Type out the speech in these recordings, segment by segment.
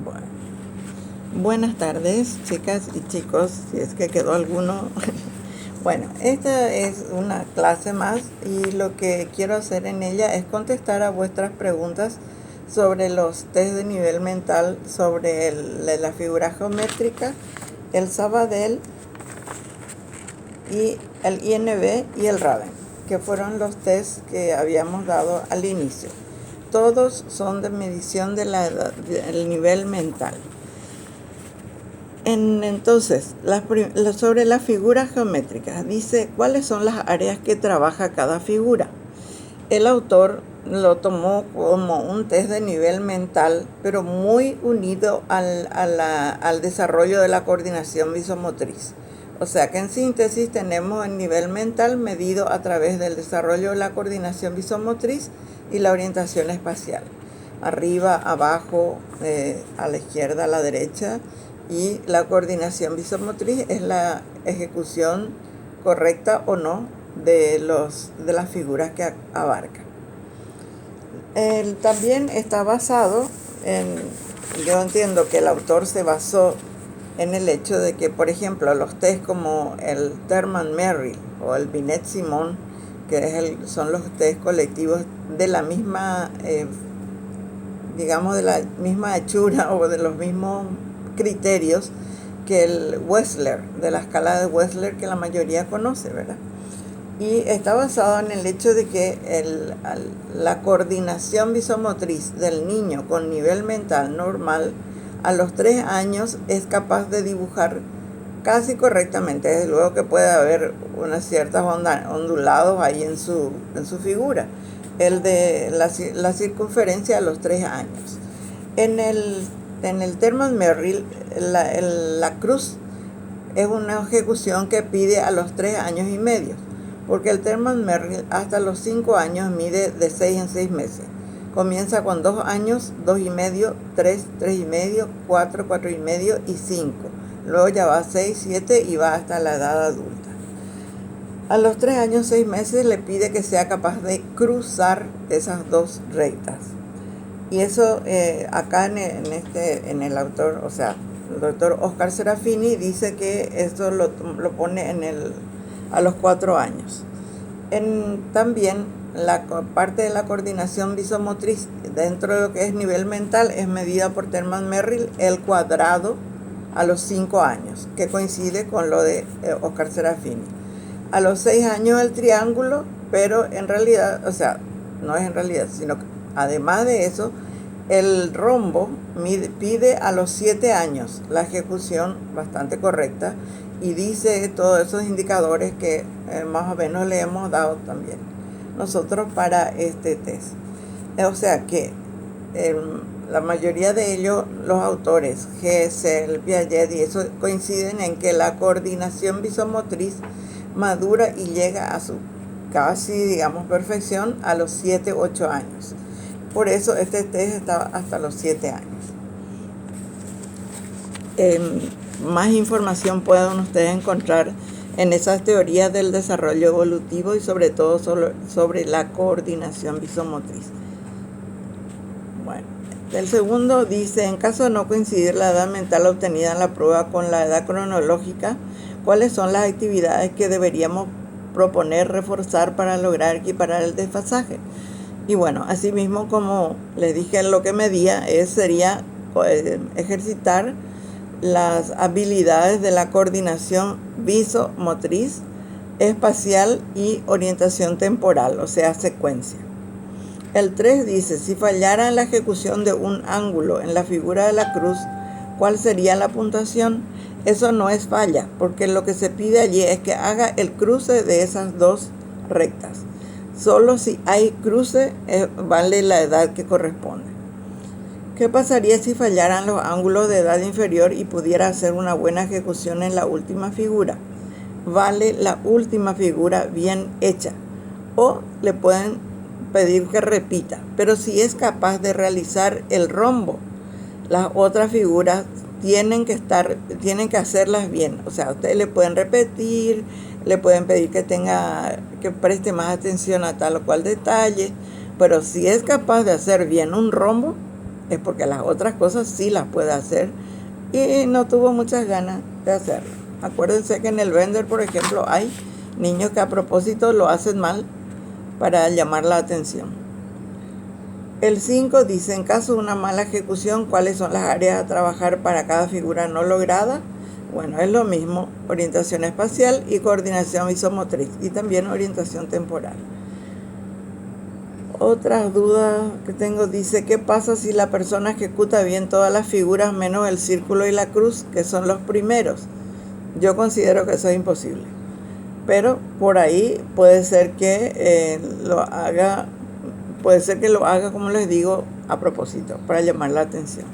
Bueno, buenas tardes, chicas y chicos, si es que quedó alguno. Bueno, esta es una clase más y lo que quiero hacer en ella es contestar a vuestras preguntas sobre los test de nivel mental, sobre la figura geométrica, el Sabadell y el INV y el Raven, que fueron los tests que habíamos dado al inicio. Todos son de medición de del nivel mental. Entonces, sobre las figuras geométricas, dice cuáles son las áreas que trabaja cada figura. El autor lo tomó como un test de nivel mental, pero muy unido al desarrollo de la coordinación visomotriz. O sea que en síntesis tenemos el nivel mental medido a través del desarrollo de la coordinación visomotriz y la orientación espacial. Arriba, abajo, a la izquierda, a la derecha. Y la coordinación visomotriz es la ejecución correcta o no de las figuras que abarca. También está basado yo entiendo que el autor se basó en el hecho de que, por ejemplo, los test como el Terman-Merrill o el Binet-Simon, que son los test colectivos de la misma, digamos, de la misma hechura o de los mismos criterios que el Wechsler, de la escala de Wechsler que la mayoría conoce, ¿verdad? Y está basado en el hecho de que la coordinación visomotriz del niño con nivel mental normal a los 3 años es capaz de dibujar casi correctamente. Desde luego que puede haber unas ciertas ondulados ahí en su figura. El de la circunferencia a los 3 años. En el Terman-Merrill, la cruz es una ejecución que pide a los 3 años y medio, porque el Terman-Merrill hasta los 5 años mide de 6 en 6 meses. Comienza con 2 años, 2 y medio, 3, 3 y medio, 4, 4 y medio y 5. Luego ya va a 6, 7 y va hasta la edad adulta. A los 3 años, 6 meses le pide que sea capaz de cruzar esas dos rectas. Y eso acá en el autor, o sea, el doctor Oscar Serafini dice que esto lo pone a los 4 años. También la parte de la coordinación visomotriz dentro de lo que es nivel mental es medida por Terman-Merrill el cuadrado a los 5 años, que coincide con lo de Oscar Serafini. A los 6 años el triángulo, pero en realidad, o sea, no es en realidad, sino que además de eso, el rombo pide a los 7 años la ejecución bastante correcta y dice todos esos indicadores que más o menos le hemos dado también nosotros para este test. O sea que la mayoría de ellos, los autores, Gesell, Piaget y eso, coinciden en que la coordinación visomotriz madura y llega a su casi, digamos, perfección a los 7, 8 años. Por eso este test está hasta los 7 años. Más información pueden ustedes encontrar en esas teorías del desarrollo evolutivo y sobre todo sobre la coordinación visomotriz. Bueno, el segundo dice, en caso de no coincidir la edad mental obtenida en la prueba con la edad cronológica, ¿cuáles son las actividades que deberíamos proponer reforzar para lograr equiparar el desfasaje? Y bueno, asimismo, como les dije, lo que medía sería ejercitar las habilidades de la coordinación visomotriz, espacial y orientación temporal, o sea, secuencia. El 3 dice, si fallara en la ejecución de un ángulo en la figura de la cruz, ¿cuál sería la puntuación? Eso no es falla, porque lo que se pide allí es que haga el cruce de esas dos rectas. Solo si hay cruce vale la edad que corresponde. ¿Qué pasaría si fallaran los ángulos de edad inferior y pudiera hacer una buena ejecución en la última figura? Vale la última figura bien hecha. O le pueden pedir que repita. Pero si es capaz de realizar el rombo, las otras figuras tienen que hacerlas bien. O sea, ustedes le pueden repetir, le pueden pedir que preste más atención a tal o cual detalle, pero si es capaz de hacer bien un rombo, es porque las otras cosas sí las puede hacer y no tuvo muchas ganas de hacerlo. Acuérdense que en el Bender, por ejemplo, hay niños que a propósito lo hacen mal para llamar la atención. El 5 dice, en caso de una mala ejecución, ¿cuáles son las áreas a trabajar para cada figura no lograda? Bueno, es lo mismo, orientación espacial y coordinación isomotriz, y también orientación temporal. Otras dudas que tengo dice, ¿qué pasa si la persona ejecuta bien todas las figuras menos el círculo y la cruz, que son los primeros? Yo considero que eso es imposible, pero por ahí puede ser que lo haga, como les digo, a propósito, para llamar la atención.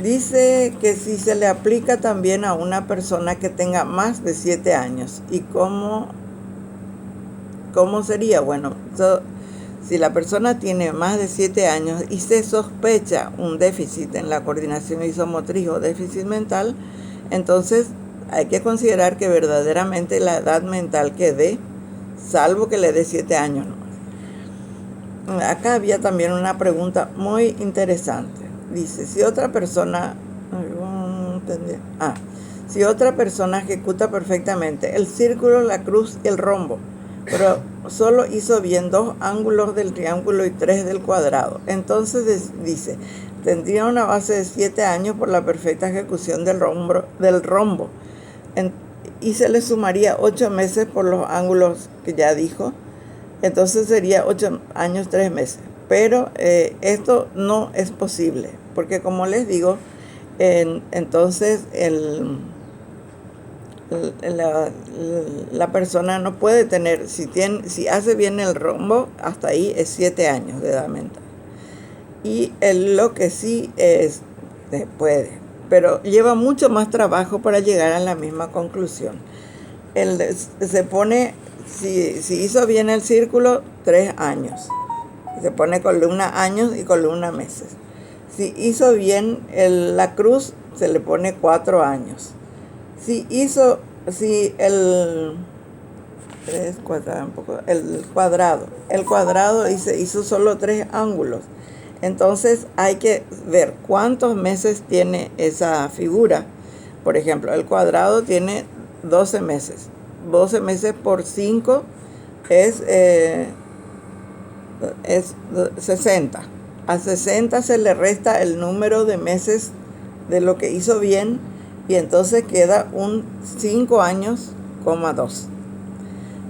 Dice que si se le aplica también a una persona que tenga más de 7 años, ¿y cómo sería? Bueno, si la persona tiene más de 7 años y se sospecha un déficit en la coordinación isomotriz o déficit mental, entonces hay que considerar que verdaderamente la edad mental que dé, salvo que le dé 7 años nomás. Acá había también una pregunta muy interesante. Dice, si otra persona ejecuta perfectamente el círculo, la cruz y el rombo, pero solo hizo bien 2 ángulos del triángulo y 3 del cuadrado, entonces dice, tendría una base de 7 años por la perfecta ejecución del rombo, y se le sumaría 8 meses por los ángulos que ya dijo, entonces sería 8 años 3 meses. Pero esto no es posible, porque como les digo, entonces la persona no puede tener, si hace bien el rombo, hasta ahí es 7 años de edad mental. Y lo que sí puede, pero lleva mucho más trabajo para llegar a la misma conclusión. Se pone, si hizo bien el círculo, 3 años. Se pone columna años y columna meses. Si hizo bien la cruz, se le pone 4 años. Si el cuadrado hizo solo 3 ángulos. Entonces hay que ver cuántos meses tiene esa figura. Por ejemplo, el cuadrado tiene 12 meses. 12 meses por 5 es 60. A 60 se le resta el número de meses de lo que hizo bien y entonces queda un 5 años, 2.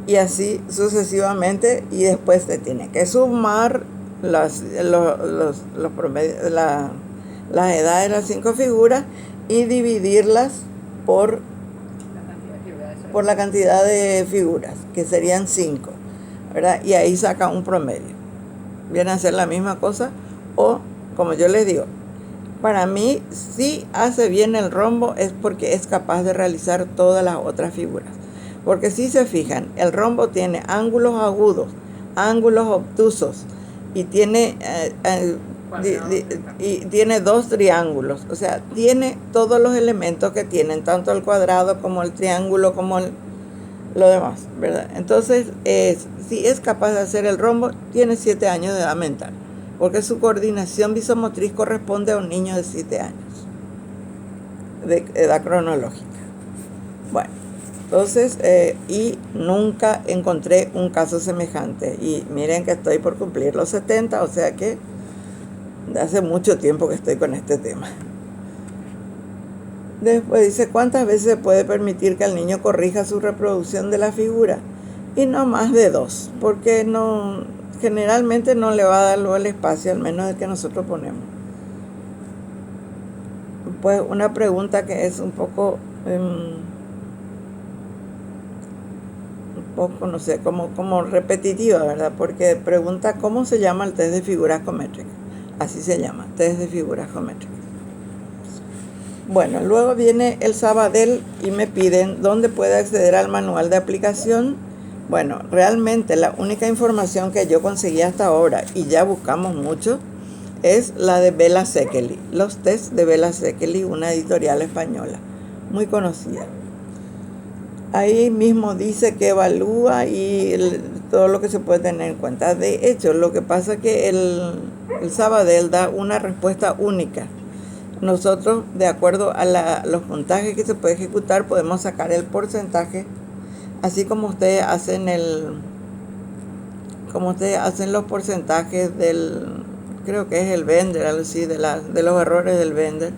Y así sucesivamente, y después se tiene que sumar las edades de las 5 figuras y dividirlas por la cantidad de figuras, que serían 5, ¿verdad? Y ahí saca un promedio. Viene a ser la misma cosa, o como yo les digo, para mí, si hace bien el rombo es porque es capaz de realizar todas las otras figuras. Porque si se fijan, el rombo tiene ángulos agudos, ángulos obtusos, y tiene 2 triángulos. O sea, tiene todos los elementos que tienen, tanto el cuadrado como el triángulo, como lo demás, ¿verdad? Entonces, si es capaz de hacer el rombo, tiene 7 años de edad mental, porque su coordinación visomotriz corresponde a un niño de 7 años de edad cronológica. Bueno, entonces, y nunca encontré un caso semejante. Y miren que estoy por cumplir los 70, o sea que hace mucho tiempo que estoy con este tema. Después dice, ¿cuántas veces se puede permitir que el niño corrija su reproducción de la figura? Y no más de 2, porque generalmente no le va a dar luego el espacio, al menos el que nosotros ponemos. Pues una pregunta que es un poco, no sé, como repetitiva, ¿verdad? Porque pregunta cómo se llama el test de figuras geométricas. Así se llama, test de figuras geométricas. Bueno, luego viene el Sabadell y me piden dónde puede acceder al manual de aplicación. Bueno, realmente la única información que yo conseguí hasta ahora, y ya buscamos mucho, es la de Bela Sekeli, los tests de Bela Sekeli, una editorial española muy conocida. Ahí mismo dice que evalúa y todo lo que se puede tener en cuenta. De hecho, lo que pasa es que el Sabadell da una respuesta única. Nosotros, de acuerdo a los puntajes que se puede ejecutar, podemos sacar el porcentaje, así como ustedes hacen los porcentajes creo que es el Bender, algo así, de los errores del Bender.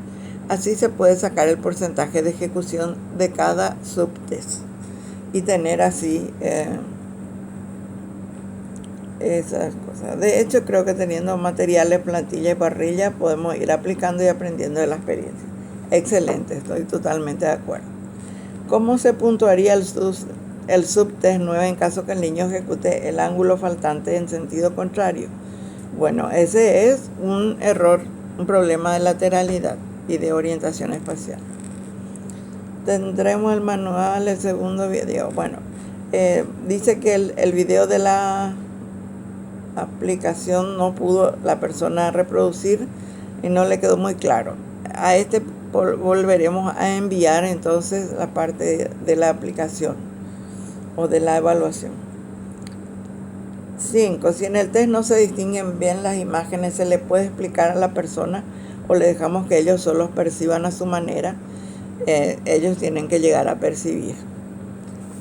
Así se puede sacar el porcentaje de ejecución de cada subtest y tener así esas cosas. De hecho, creo que teniendo materiales, plantilla y parrilla podemos ir aplicando y aprendiendo de la experiencia. Excelente, estoy totalmente de acuerdo. ¿Cómo se puntuaría el subtest 9 en caso que el niño ejecute el ángulo faltante en sentido contrario? Bueno, ese es un error, un problema de lateralidad y de orientación espacial. Tendremos el manual, el segundo video. Bueno, dice que el video de la aplicación no pudo la persona reproducir y no le quedó muy claro. A este volveremos a enviar entonces la parte de la aplicación o de la evaluación. 5. Si en el test no se distinguen bien las imágenes, se le puede explicar a la persona o le dejamos que ellos solos perciban a su manera. Ellos tienen que llegar a percibir.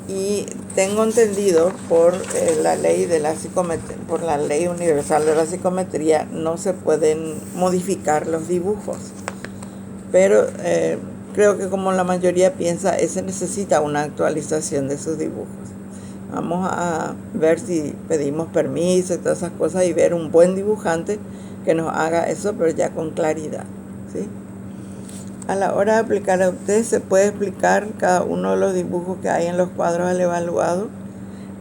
Y tengo entendido por la ley de la psicometría, por la ley universal de la psicometría, no se pueden modificar los dibujos. Pero creo que como la mayoría piensa, se necesita una actualización de sus dibujos. Vamos a ver si pedimos permiso y todas esas cosas y ver un buen dibujante que nos haga eso, pero ya con claridad, ¿sí? A la hora de aplicar a usted, ¿se puede explicar cada uno de los dibujos que hay en los cuadros al evaluado?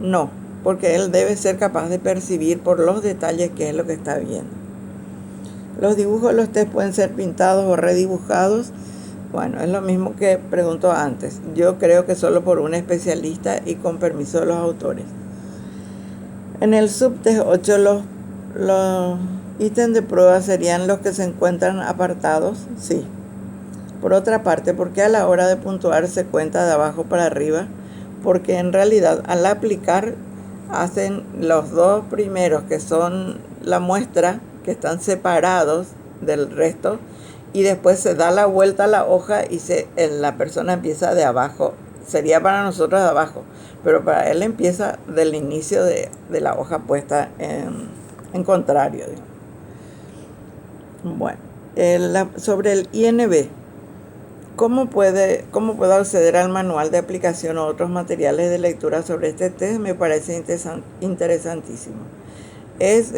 No, porque él debe ser capaz de percibir por los detalles qué es lo que está viendo. Los dibujos de los test pueden ser pintados o redibujados. Bueno, es lo mismo que preguntó antes. Yo creo que solo por un especialista y con permiso de los autores. En el subtest 8 los ítems de prueba serían los que se encuentran apartados, sí. Por otra parte, ¿por qué a la hora de puntuar se cuenta de abajo para arriba? Porque en realidad al aplicar hacen los dos primeros, que son la muestra, que están separados del resto, y después se da la vuelta a la hoja y la persona empieza de abajo. Sería para nosotros de abajo, pero para él empieza del inicio de la hoja puesta en contrario. Bueno, sobre el INB. ¿Cómo puedo acceder al manual de aplicación o otros materiales de lectura sobre este test? Me parece interesantísimo. Es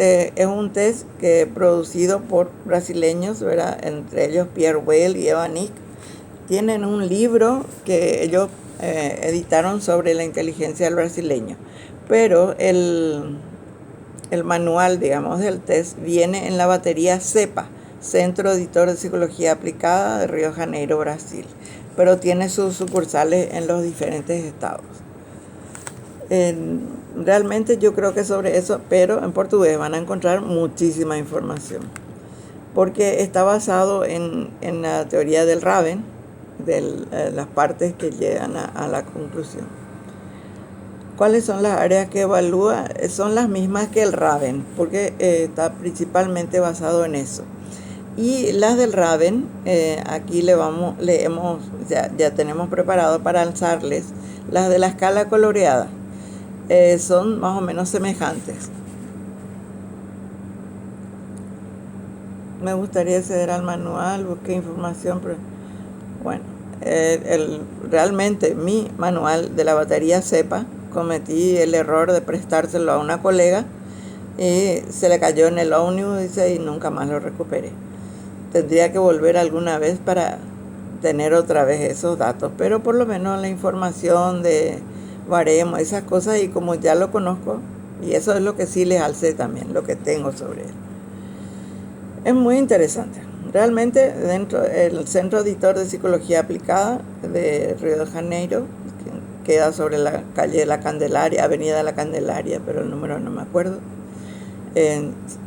un test producido por brasileños, ¿verdad? Entre ellos Pierre Weil y Eva Nick. Tienen un libro que ellos editaron sobre la inteligencia del brasileño. Pero el manual, digamos, del test viene en la batería CEPA, Centro Editor de Psicología Aplicada de Río de Janeiro, Brasil. Pero tiene sus sucursales en los diferentes estados. Realmente yo creo que sobre eso, pero en portugués van a encontrar muchísima información. Porque está basado en la teoría del Raven, de las partes que llegan a la conclusión. ¿Cuáles son las áreas que evalúa? Son las mismas que el Raven, porque está principalmente basado en eso. Y las del Raven, aquí ya tenemos preparado para alzarles las de la escala coloreada. Son más o menos semejantes. Me gustaría acceder al manual, busqué información, pero bueno, realmente mi manual de la batería CEPA, cometí el error de prestárselo a una colega y se le cayó en el ómnibus y nunca más lo recuperé. Tendría que volver alguna vez para tener otra vez esos datos, pero por lo menos la información de baremo, esas cosas, y como ya lo conozco, y eso es lo que sí les alcé también, lo que tengo sobre él. Es muy interesante. Realmente dentro del Centro Editor de Psicología Aplicada de Río de Janeiro, que queda sobre la calle de la Candelaria, Avenida de la Candelaria, pero el número no me acuerdo.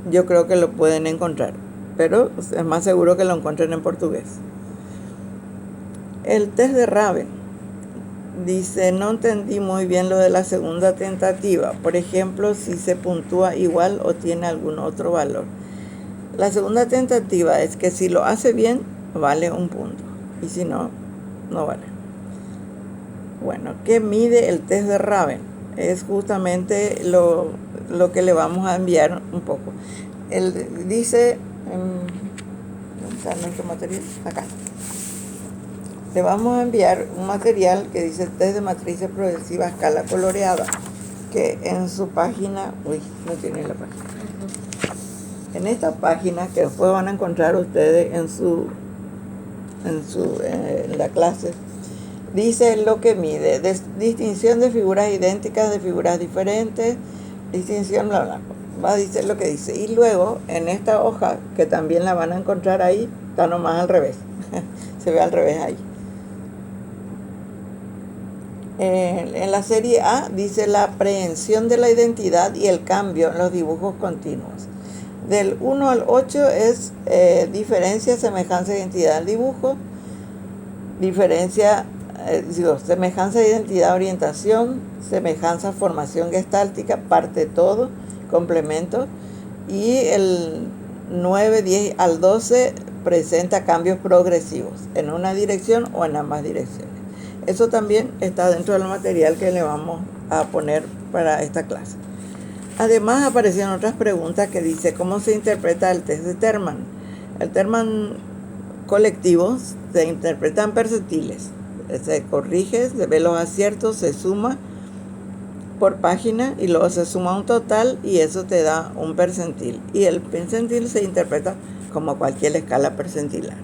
Yo creo que lo pueden encontrar, pero es más seguro que lo encuentren en portugués. El test de Raven. Dice, no entendí muy bien lo de la segunda tentativa. Por ejemplo, si se puntúa igual o tiene algún otro valor. La segunda tentativa es que si lo hace bien, vale un punto. Y si no, no vale. Bueno, ¿qué mide el test de Raven? Es justamente lo que le vamos a enviar un poco. Él dice, ¿dónde está nuestro material? Acá. Le vamos a enviar un material que dice test de matrices progresivas a escala coloreada, que en su página, no tiene la página. En esta página, que después van a encontrar ustedes en la clase, dice lo que mide: distinción de figuras idénticas de figuras diferentes, distinción, bla, bla. Va a decir lo que dice. Y luego, en esta hoja, que también la van a encontrar ahí, está nomás al revés. Se ve al revés ahí. En la serie A dice la aprehensión de la identidad y el cambio en los dibujos continuos. Del 1 al 8 es diferencia, semejanza, identidad del dibujo. Semejanza, identidad, orientación. Semejanza, formación gestáltica, parte todo, complemento. Y el 9, 10 al 12 presenta cambios progresivos en una dirección o en ambas direcciones. Eso también está dentro del material que le vamos a poner para esta clase. Además aparecieron otras preguntas que dice cómo se interpreta el test de Terman. El Terman colectivo se interpreta en percentiles. Se corrige, se ve los aciertos, se suma por página y luego se suma un total y eso te da un percentil. Y el percentil se interpreta como cualquier escala percentilar.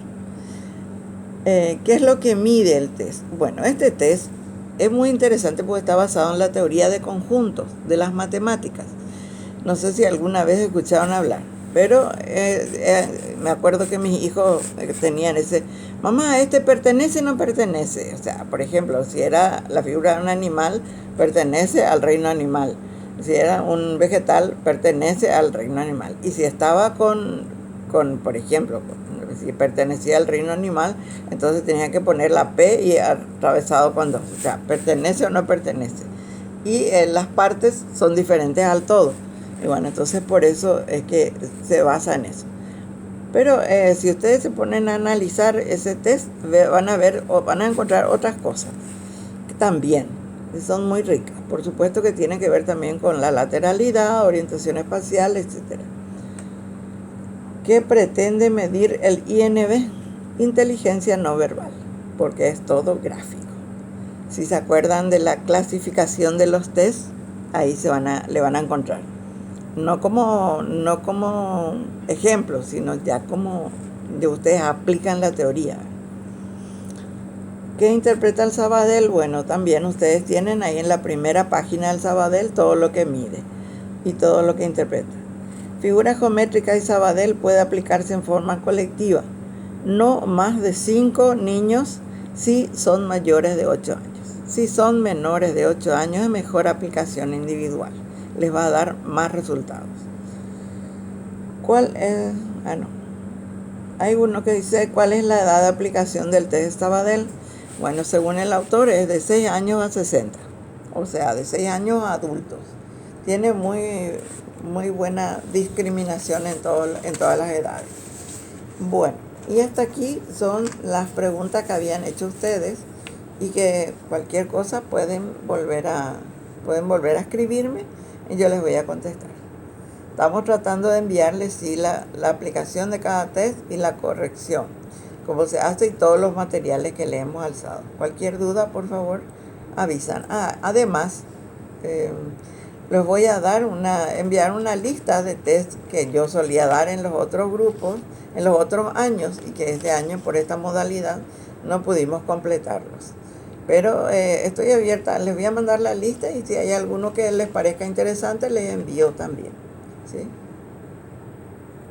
¿Qué es lo que mide el test? Bueno, este test es muy interesante porque está basado en la teoría de conjuntos de las matemáticas. No sé si alguna vez escucharon hablar, pero me acuerdo que mis hijos tenían ese, mamá, ¿este pertenece o no pertenece? O sea, por ejemplo, si era la figura de un animal, pertenece al reino animal. Si era un vegetal, pertenece al reino animal. Y si estaba por ejemplo, si pertenecía al reino animal, entonces tenía que poner la P y atravesado con 2. O sea, ¿pertenece o no pertenece? Y las partes son diferentes al todo. Y bueno, entonces por eso es que se basa en eso. Pero si ustedes se ponen a analizar ese test, van a ver o van a encontrar otras cosas que también son muy ricas. Por supuesto que tienen que ver también con la lateralidad, orientación espacial, etc. ¿Qué pretende medir el INV? Inteligencia no verbal, porque es todo gráfico. Si se acuerdan de la clasificación de los tests, ahí le van a encontrar. No como ejemplo, sino ya como ustedes aplican la teoría. ¿Qué interpreta el Sabadell? Bueno, también ustedes tienen ahí en la primera página del Sabadell todo lo que mide y todo lo que interpreta. Figura geométrica y Sabadell puede aplicarse en forma colectiva. No más de 5 niños si son mayores de 8 años. Si son menores de 8 años es mejor aplicación individual. Les va a dar más resultados. ¿Cuál es? Hay uno que dice ¿cuál es la edad de aplicación del test de Sabadell? Bueno, según el autor es de 6 años a 60. O sea, de 6 años a adultos. Tiene muy buena discriminación en todas las edades. Bueno, y hasta aquí son las preguntas que habían hecho ustedes y que cualquier cosa pueden volver a escribirme y yo les voy a contestar. Estamos tratando de enviarles la aplicación de cada test y la corrección, cómo se hace y todos los materiales que le hemos alzado. Cualquier duda, por favor, avisan. Además, les voy a enviar una lista de test que yo solía dar en los otros grupos, en los otros años, y que este año por esta modalidad no pudimos completarlos. Pero estoy abierta, les voy a mandar la lista y si hay alguno que les parezca interesante, les envío también. ¿Sí?